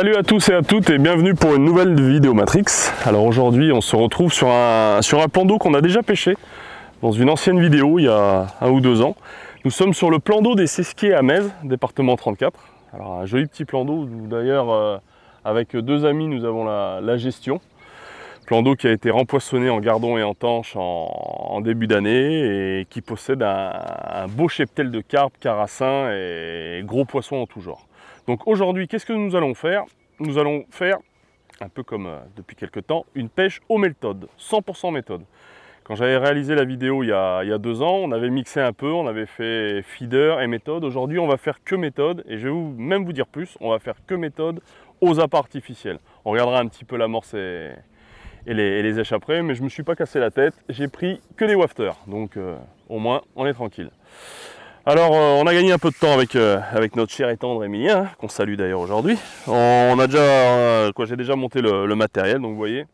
Salut à tous et à toutes et bienvenue pour une nouvelle vidéo Matrix. Alors aujourd'hui on se retrouve sur un plan d'eau qu'on a déjà pêché dans une ancienne vidéo il y a 1 ou 2 ans. Nous sommes sur le plan d'eau des Sesquiers à Metz, département 34. Alors un joli petit plan d'eau où d'ailleurs avec 2 amis nous avons la gestion. Plan d'eau qui a été rempoissonné en gardon et en tanche en début d'année et qui possède un beau cheptel de carpes, carassins et gros poissons en tout genre. Donc aujourd'hui, qu'est-ce que nous allons faire? Nous allons faire, un peu comme depuis quelques temps, une pêche aux méthodes, 100% méthode. Quand j'avais réalisé la vidéo il y a 2 ans, on avait mixé un peu, on avait fait feeder et méthode. Aujourd'hui, on va faire que méthode et je vais même vous dire plus, on va faire que méthode aux appâts artificiels. On regardera un petit peu l'amorce et les éches après, mais je ne me suis pas cassé la tête, j'ai pris que des wafters, donc au moins on est tranquille. Alors on a gagné un peu de temps avec notre cher et tendre Emilien, hein, qu'on salue d'ailleurs aujourd'hui. On a déjà, j'ai déjà monté le matériel, donc vous voyez,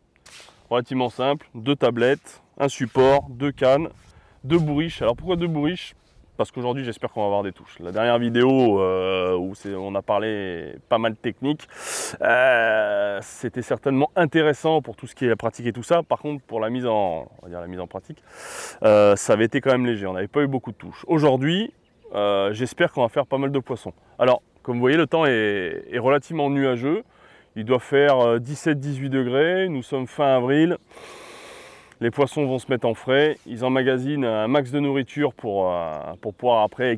relativement simple, 2 tablettes, un support, 2 cannes, 2 bourriches. Alors pourquoi 2 bourriches? Parce qu'aujourd'hui j'espère qu'on va avoir des touches. La dernière vidéo où on a parlé pas mal technique, c'était certainement intéressant pour tout ce qui est la pratique et tout ça. Par contre pour la mise en pratique, ça avait été quand même léger, on n'avait pas eu beaucoup de touches. Aujourd'hui, j'espère qu'on va faire pas mal de poissons. Alors comme vous voyez, le temps est relativement nuageux, il doit faire 17-18 degrés, nous sommes fin avril. Les poissons vont se mettre en frais, ils emmagasinent un max de nourriture pour pouvoir après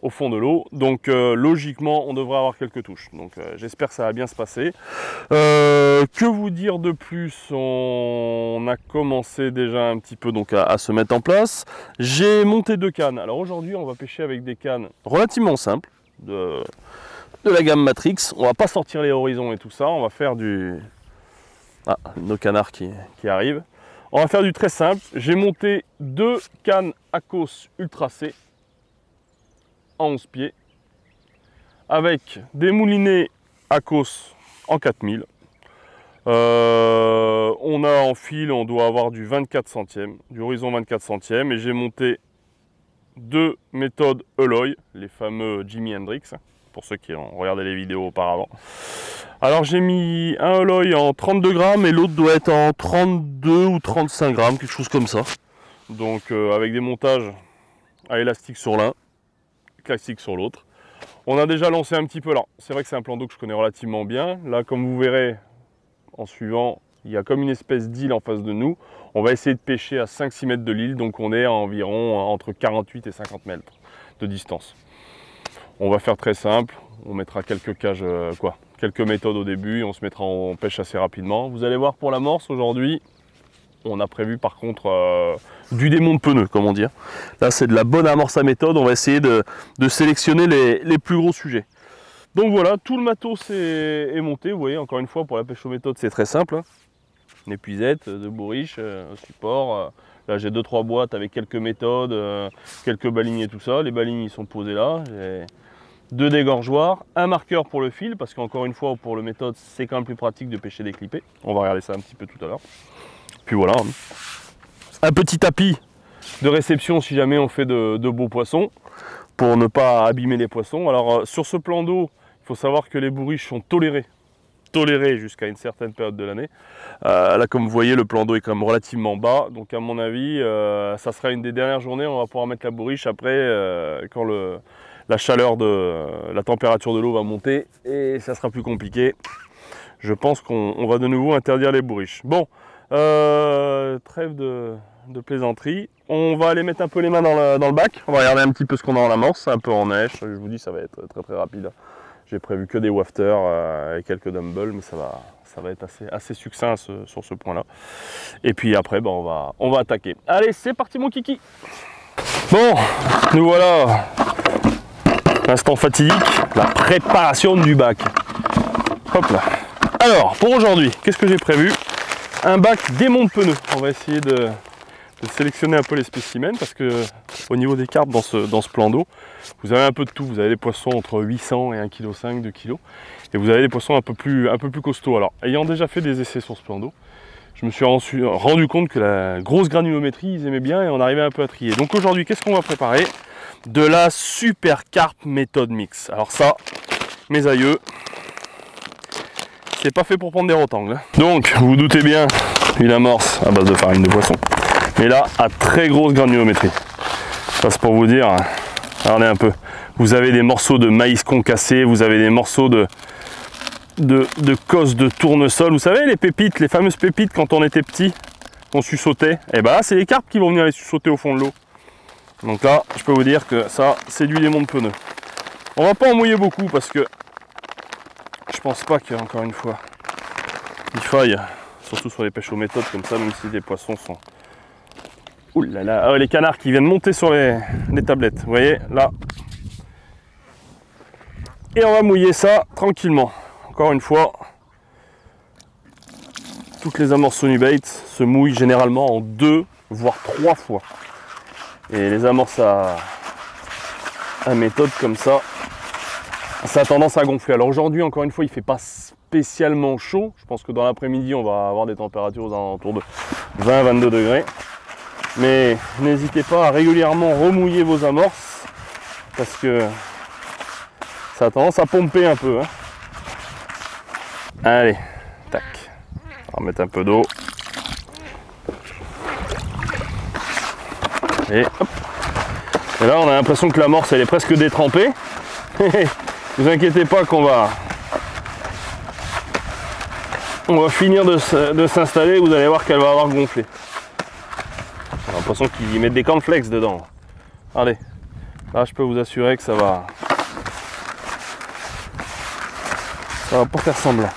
au fond de l'eau. Donc logiquement, on devrait avoir quelques touches. Donc j'espère que ça va bien se passer. Que vous dire de plus? On a commencé déjà un petit peu donc à se mettre en place. J'ai monté 2 cannes. Alors aujourd'hui, on va pêcher avec des cannes relativement simples de la gamme Matrix. On va pas sortir les horizons et tout ça. On va faire du... Ah, nos canards qui arrivent. On va faire du très simple. J'ai monté 2 cannes Akos Ultra C en 11 pieds avec des moulinets Akos en 4000. On a en fil, on doit avoir du 24 centièmes, du horizon 24 centièmes, et j'ai monté 2 méthodes Eloy, les fameux Jimi Hendrix, pour ceux qui ont regardé les vidéos auparavant. Alors j'ai mis un Eloy en 32 grammes et l'autre doit être en 32 ou 35 grammes, quelque chose comme ça. Donc avec des montages à élastique sur l'un, classique sur l'autre. On a déjà lancé un petit peu, alors c'est vrai que c'est un plan d'eau que je connais relativement bien. Là, comme vous verrez en suivant, il y a comme une espèce d'île en face de nous. On va essayer de pêcher à 5-6 mètres de l'île, donc on est à environ entre 48 et 50 mètres de distance. On va faire très simple, on mettra quelques cages, quelques méthodes au début, on se mettra en pêche assez rapidement. Vous allez voir pour l'amorce aujourd'hui, on a prévu par contre du démon de pneus, comme on dit. Là c'est de la bonne amorce à méthode, on va essayer de sélectionner les plus gros sujets. Donc voilà, tout le matos est monté, vous voyez, encore une fois pour la pêche aux méthodes c'est très simple. Hein. Une épuisette, 2 bourriches, un support. Là j'ai 2-3 boîtes avec quelques méthodes, quelques balignes et tout ça. Les balignes ils sont posées là. J'ai 2 dégorgeoirs, un marqueur pour le fil, parce qu'encore une fois pour le méthode c'est quand même plus pratique de pêcher des clippés. On va regarder ça un petit peu tout à l'heure. Puis voilà, un petit tapis de réception si jamais on fait de beaux poissons, pour ne pas abîmer les poissons. Alors sur ce plan d'eau, il faut savoir que les bourriches sont tolérées jusqu'à une certaine période de l'année. Là comme vous voyez, le plan d'eau est quand même relativement bas, donc à mon avis ça sera une des dernières journées, on va pouvoir mettre la bourriche après quand la chaleur la température de l'eau va monter et ça sera plus compliqué. Je pense qu'on va de nouveau interdire les bourriches. Bon, trêve de plaisanterie. On va aller mettre un peu les mains dans le bac. On va regarder un petit peu ce qu'on a en amorce, un peu en neige. Je vous dis, ça va être très très rapide. J'ai prévu que des wafters et quelques dumbbells, mais ça va être assez succinct sur ce point-là. Et puis après, ben, on va attaquer. Allez, c'est parti mon kiki. Bon, nous voilà. L'instant fatidique, la préparation du bac. Hop là. Alors, pour aujourd'hui, qu'est-ce que j'ai prévu? Un bac démon de pneus. On va essayer de sélectionner un peu les spécimens parce que au niveau des carpes dans ce plan d'eau, vous avez un peu de tout. Vous avez des poissons entre 800 et 1,5 kg, 2 kg. Et vous avez des poissons un peu plus costauds. Alors, ayant déjà fait des essais sur ce plan d'eau, je me suis rendu compte que la grosse granulométrie, ils aimaient bien et on arrivait un peu à trier. Donc aujourd'hui, qu'est-ce qu'on va préparer? De la super carpe méthode mix. Alors ça, mes aïeux, c'est pas fait pour prendre des rotangles. Donc, vous vous doutez bien, une amorce à base de farine de poisson. Mais là, à très grosse granulométrie. Ça, c'est pour vous dire, regardez un peu. Vous avez des morceaux de maïs concassé, vous avez des morceaux de cosses de tournesol. Vous savez, les pépites, les fameuses pépites quand on était petit, qu'on suçotait. Et ben là, c'est les carpes qui vont venir les suçoter au fond de l'eau. Donc là, je peux vous dire que ça, c'est du limon de pneus. On va pas en mouiller beaucoup parce que je pense pas qu'il y a encore une fois il faille, surtout sur les pêches aux méthodes comme ça, même si les poissons sont... Ouh là là, ah, les canards qui viennent monter sur les tablettes. Vous voyez, là. Et on va mouiller ça tranquillement. Encore une fois, toutes les amorces Sonubait se mouillent généralement en 2 voire 3 fois. Et les amorces à méthode comme ça a tendance à gonfler. Alors aujourd'hui, encore une fois, il ne fait pas spécialement chaud. Je pense que dans l'après-midi, on va avoir des températures aux alentours de 20-22 degrés. Mais n'hésitez pas à régulièrement remouiller vos amorces parce que ça a tendance à pomper un peu. Hein. Allez, tac. On va mettre un peu d'eau. Et hop. Et là, on a l'impression que l'amorce, elle est presque détrempée. Vous inquiétez pas qu'on va finir de s'installer. Vous allez voir qu'elle va avoir gonflé. J'ai l'impression qu'ils mettent des cornflakes dedans. Regardez, là je peux vous assurer que ça va pas faire semblant.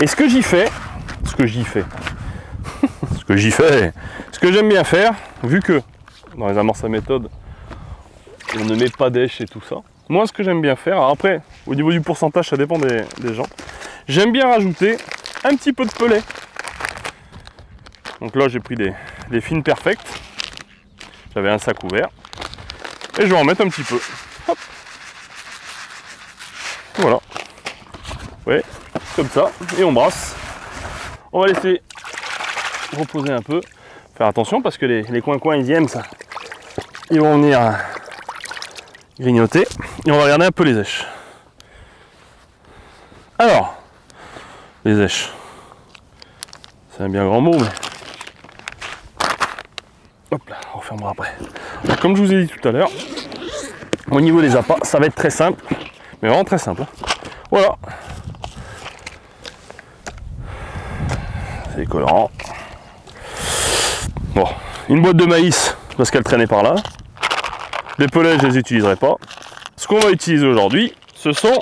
Et ce que j'y fais, ce que j'aime bien faire, vu que dans les amorces à méthode, on ne met pas d'èche et tout ça. Moi, ce que j'aime bien faire, alors après, au niveau du pourcentage, ça dépend des gens. J'aime bien rajouter un petit peu de pellet. Donc là, j'ai pris des fines perfectes. J'avais un sac ouvert. Et je vais en mettre un petit peu. Hop. Voilà. Ouais, comme ça. Et on brasse. On va laisser reposer un peu. Faire attention parce que les coins ils aiment ça. Ils vont venir grignoter. Et on va regarder un peu les èches. Alors, les èches. C'est un bien grand mot, mais... Hop là, on refermera après. Alors, comme je vous ai dit tout à l'heure, au niveau des appâts, ça va être très simple. Mais vraiment très simple. Voilà. C'est colorant. Bon, une boîte de maïs, parce qu'elle traînait par là. Les pellets, je les utiliserai pas. Ce qu'on va utiliser aujourd'hui, ce sont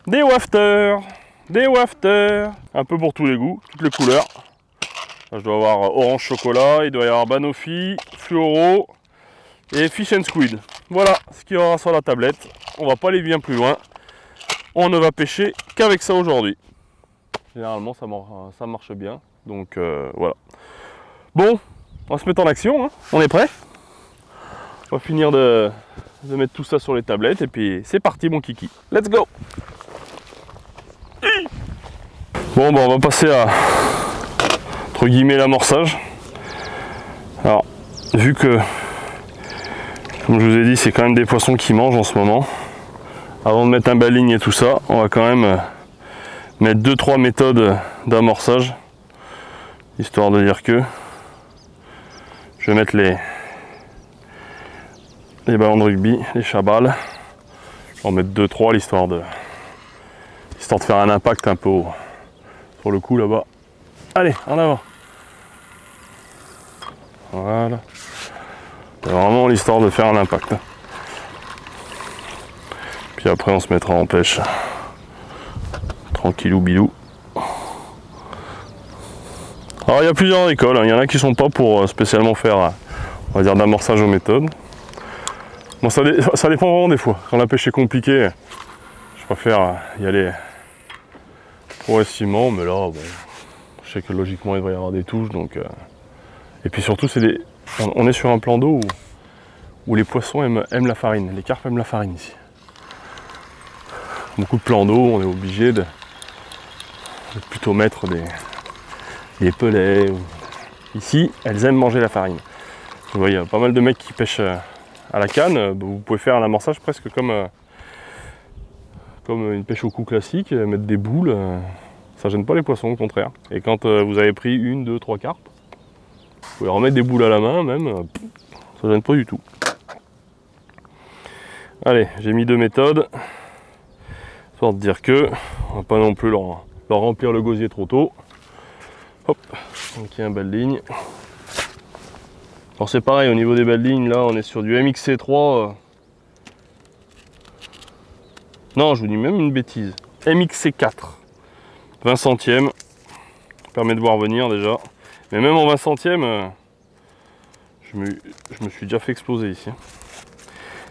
des wafters. Des wafters. Un peu pour tous les goûts, toutes les couleurs. Là, je dois avoir orange chocolat, il doit y avoir banoffee, fluoro et fish and squid. Voilà ce qu'il y aura sur la tablette. On va pas aller bien plus loin. On ne va pêcher qu'avec ça aujourd'hui. Généralement, ça marche bien. Donc voilà. Bon, on va se mettre en action. Hein. On est prêt? On va finir de mettre tout ça sur les tablettes. Et puis c'est parti mon kiki. Let's go! Bon, on va passer à, entre guillemets, l'amorçage. Alors, vu que, comme je vous ai dit, c'est quand même des poissons qui mangent en ce moment. Avant de mettre un baling et tout ça, on va quand même mettre 2-3 méthodes d'amorçage, histoire de dire que je vais mettre les ballons de rugby, les chabales. Je vais en mettre 2-3 histoire de faire un impact un peu sur le coup là-bas. Allez, en avant. Voilà. C'est vraiment l'histoire de faire un impact. Puis après on se mettra en pêche. Tranquillou bilou. Alors il y a plusieurs écoles, il y en a qui sont pas pour spécialement faire, on va dire, d'amorçage aux méthodes. Bon, ça dépend vraiment des fois. Quand la pêche est compliquée, je préfère y aller progressivement, mais là, bon, je sais que logiquement il va y avoir des touches, donc... Et puis surtout, on est sur un plan d'eau où les poissons aiment la farine, les carpes aiment la farine ici. Beaucoup de plans d'eau, on est obligé de plutôt mettre des pellets. Ici, elles aiment manger la farine. Vous voyez, il y a pas mal de mecs qui pêchent à la canne. Vous pouvez faire un amorçage presque comme une pêche au cou classique, mettre des boules, ça gêne pas les poissons, au contraire. Et quand vous avez pris 1, 2, 3 carpes, vous pouvez remettre des boules à la main même, ça gêne pas du tout. Allez, j'ai mis 2 méthodes, histoire de dire que on va pas non plus leur remplir le gosier trop tôt. Hop, donc il y a une belle ligne. Alors c'est pareil, au niveau des belles lignes, là on est sur du MXC3. Non, je vous dis même une bêtise. MXC4. 20 centièmes. Permet de voir venir déjà. Mais même en 20 centièmes, je me suis déjà fait exploser ici.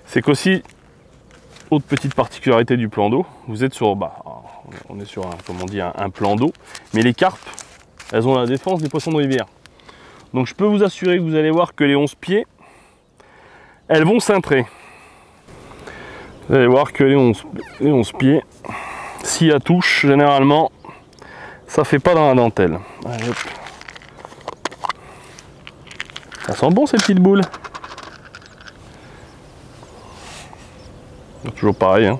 C'est qu'aussi, autre petite particularité du plan d'eau, vous êtes sur, on est sur comme on dit, un plan d'eau, mais les carpes, elles ont la défense des poissons de rivière. Donc je peux vous assurer que vous allez voir que les 11 pieds, elles vont cintrer. Vous allez voir que les 11 pieds, s'il y a touche, généralement, ça fait pas dans la dentelle. Allez, hop. Ça sent bon ces petites boules. Toujours pareil, hein.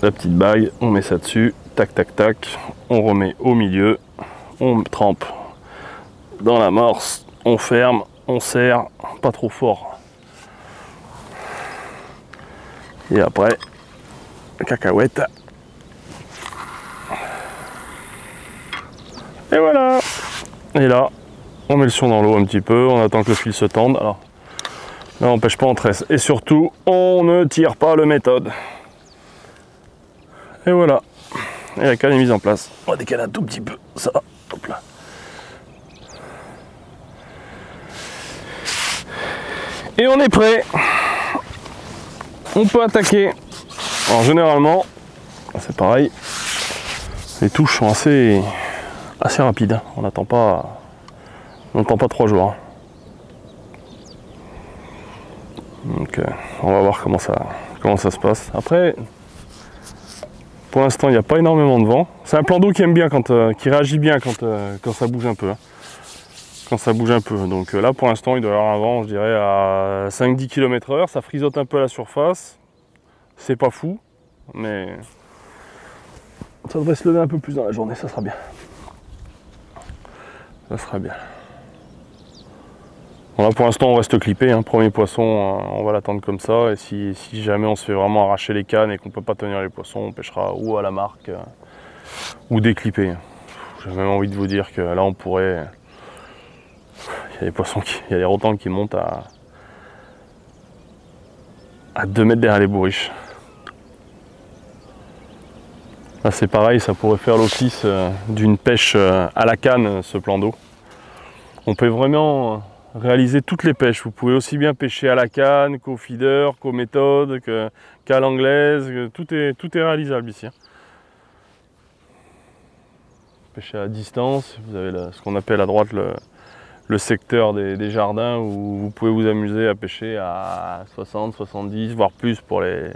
La petite bague, on met ça dessus, tac tac tac, on remet au milieu, on trempe dans l'amorce, on ferme, on serre, pas trop fort. Et après, cacahuète. Et voilà. Et là, on met le son dans l'eau un petit peu, on attend que le fil se tende. Alors, là, on pêche pas en tresse. Et surtout, on ne tire pas le méthode. Et voilà. Et la canne est mise en place. On va décaler un tout petit peu. Ça va. Hop là. Et on est prêt. On peut attaquer. Alors généralement, c'est pareil. Les touches sont assez rapides. On n'attend pas 3 jours. Donc on va voir comment ça se passe. Après, pour l'instant, il n'y a pas énormément de vent. C'est un plan d'eau qui aime bien, qui réagit bien quand ça bouge un peu. Quand ça bouge un peu. Donc là, pour l'instant, il doit y avoir un vent, je dirais, à 5-10 km/h. Ça frisote un peu à la surface. C'est pas fou, mais ça devrait se lever un peu plus dans la journée, ça sera bien. Ça sera bien. Bon, là pour l'instant on reste clippé, hein. Premier poisson, on va l'attendre comme ça, et si jamais on se fait vraiment arracher les cannes et qu'on peut pas tenir les poissons, on pêchera ou à la marque ou déclippé. J'ai même envie de vous dire que là on pourrait... Il y a des poissons, il y a des rotans qui montent à 2 mètres derrière les bourriches. Là c'est pareil, ça pourrait faire l'office d'une pêche à la canne, ce plan d'eau. On peut vraiment réaliser toutes les pêches. Vous pouvez aussi bien pêcher à la canne qu'au feeder, qu'aux méthodes, qu'à l'anglaise. Tout est réalisable ici. Pêcher à distance, vous avez ce qu'on appelle à droite le secteur des jardins où vous pouvez vous amuser à pêcher à 60, 70, voire plus pour les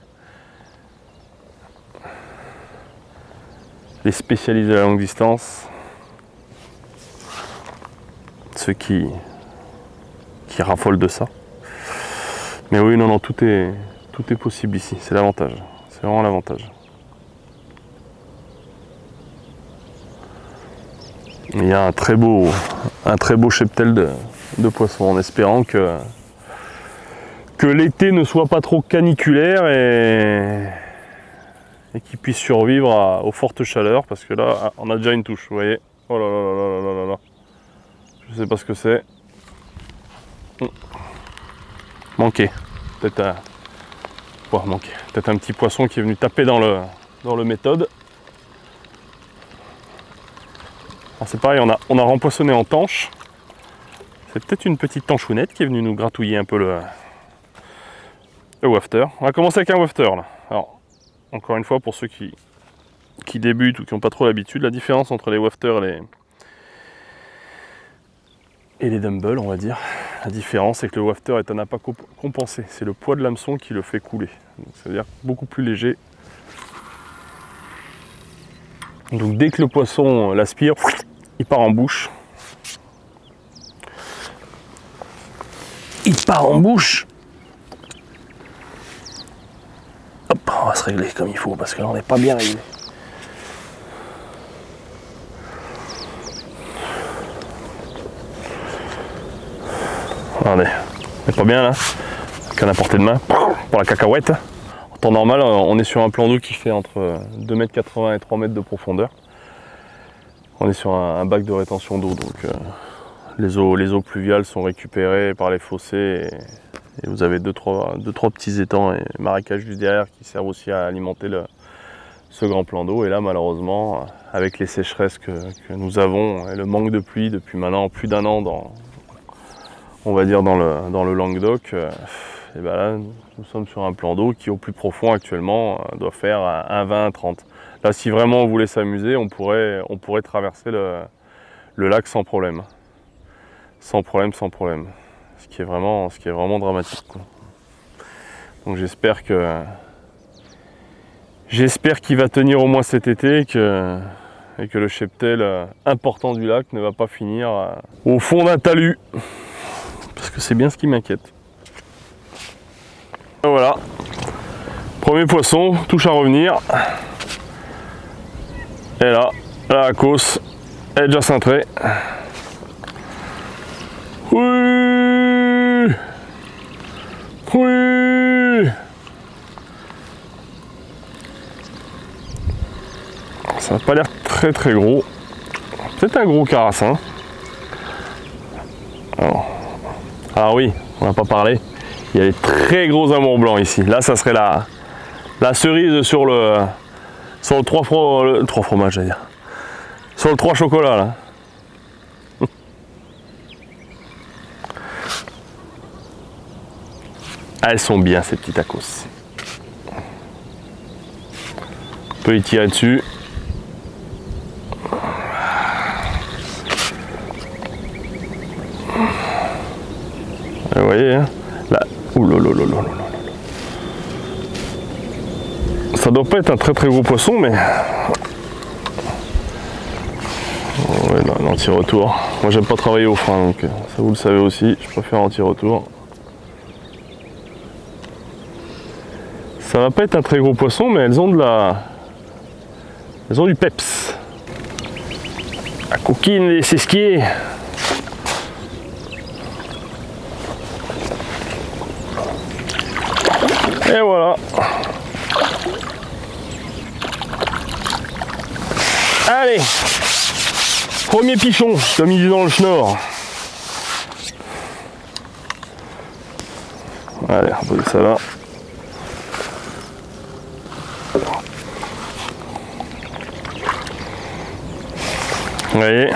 spécialisés à la longue distance. Ceux qui raffolent de ça. Mais oui, non, tout est possible ici. C'est l'avantage. C'est vraiment l'avantage. Il y a un très beau cheptel de poissons, en espérant que l'été ne soit pas trop caniculaire et qu'il puisse survivre aux fortes chaleurs, parce que là, on a déjà une touche, vous voyez. Oh là là là là là là. Je sais pas ce que c'est. Manqué. Peut-être manqué. Peut-être un petit poisson qui est venu taper dans le méthode. Alors c'est pareil, on a rempoissonné en tanche. C'est peut-être une petite tanchounette qui est venue nous gratouiller un peu le wafter. On va commencer avec un wafter là. Alors, encore une fois, pour ceux qui débutent ou qui n'ont pas trop l'habitude, la différence entre les wafters et les dumbbells, on va dire. La différence, c'est que le wafter est un appât compensé. C'est le poids de l'hameçon qui le fait couler. C'est-à-dire beaucoup plus léger. Donc dès que le poisson l'aspire, il part en bouche. Il part en bouche. Hop. on va se régler comme il faut parce que là on n'est pas bien réglé. Regardez, on n'est pas bien là, qu'à la portée de main pour la cacahuète. En temps normal, on est sur un plan d'eau qui fait entre 2,80 m et 3 m de profondeur. On est sur un bac de rétention d'eau, donc les eaux pluviales sont récupérées par les fossés et vous avez deux, trois petits étangs et marécages juste derrière qui servent aussi à alimenter ce grand plan d'eau. Et là, malheureusement, avec les sécheresses que nous avons et le manque de pluie depuis maintenant plus d'1 an on va dire dans le Languedoc, et ben là, nous sommes sur un plan d'eau qui au plus profond actuellement doit faire 1,20 30. Là, si vraiment on voulait s'amuser, on pourrait traverser le lac sans problème. Sans problème. Ce qui est vraiment dramatique, quoi. Donc j'espère qu'il va tenir au moins cet été et que le cheptel important du lac ne va pas finir au fond d'un talus. Parce que c'est bien ce qui m'inquiète. Voilà. Premier poisson, touche à revenir. Et là, la cosse est déjà cintrée. Oui. Oui. Ça n'a pas l'air très gros. C'est un gros carassin. Alors oui, on n'a pas parlé. Il y a des très gros amours blancs ici. Là, ça serait la cerise sur le 3 fromages, j'allais dire. Sur le 3 chocolat, là. Elles sont bien, ces petits tacos. On peut y tirer dessus. Vous voyez, hein, là, ça doit pas être un très gros poisson, mais ouais, non, anti-retour. Moi, j'aime pas travailler au frein, donc ça vous le savez aussi. Je préfère anti-retour. Ça va pas être un très gros poisson, mais elles ont du peps. La coquine, les sesquiers. Et voilà. Allez, premier pichon, comme il dit dans le schnorr. Allez, on va poser ça là. Vous voyez,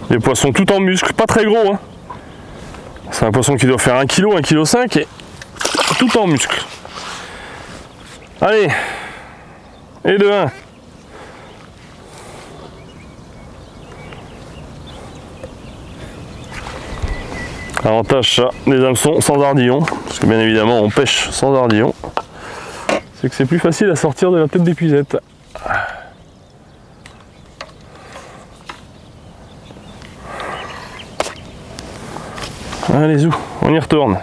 des poissons tout en muscles, pas très gros, hein. C'est un poisson qui doit faire 1 kg, 1,5 kg et tout en muscles. Allez, et de 1. Avantage ça, des hameçons sans ardillon, parce que bien évidemment on pêche sans ardillon, c'est que c'est plus facile à sortir de la tête d'épuisette. Allez, zou, on y retourne.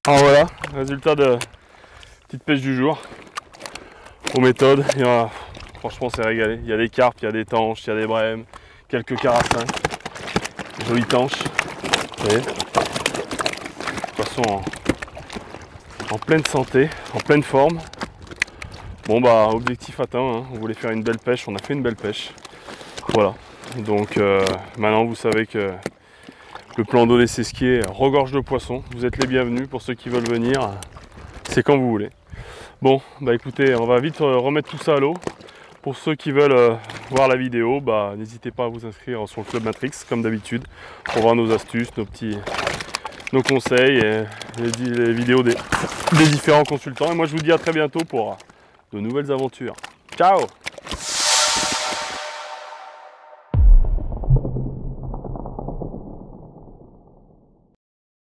Alors voilà, résultat de petite pêche du jour. Aux méthodes, franchement c'est régalé. Il y a des carpes, il y a des tanches, il y a des brèmes, quelques carassins, jolis tanches. Vous voyez, poisson en pleine santé, en pleine forme. Bon bah objectif atteint, hein. On voulait faire une belle pêche, on a fait une belle pêche. Voilà, donc maintenant vous savez que le plan d'eau des Sesquiers regorge de poissons. Vous êtes les bienvenus pour ceux qui veulent venir, c'est quand vous voulez. Bon, bah écoutez, on va vite remettre tout ça à l'eau. Pour ceux qui veulent voir la vidéo, bah n'hésitez pas à vous inscrire sur le Club Matrix, comme d'habitude, pour voir nos astuces, nos conseils et les vidéos des différents consultants. Et moi je vous dis à très bientôt pour de nouvelles aventures. Ciao!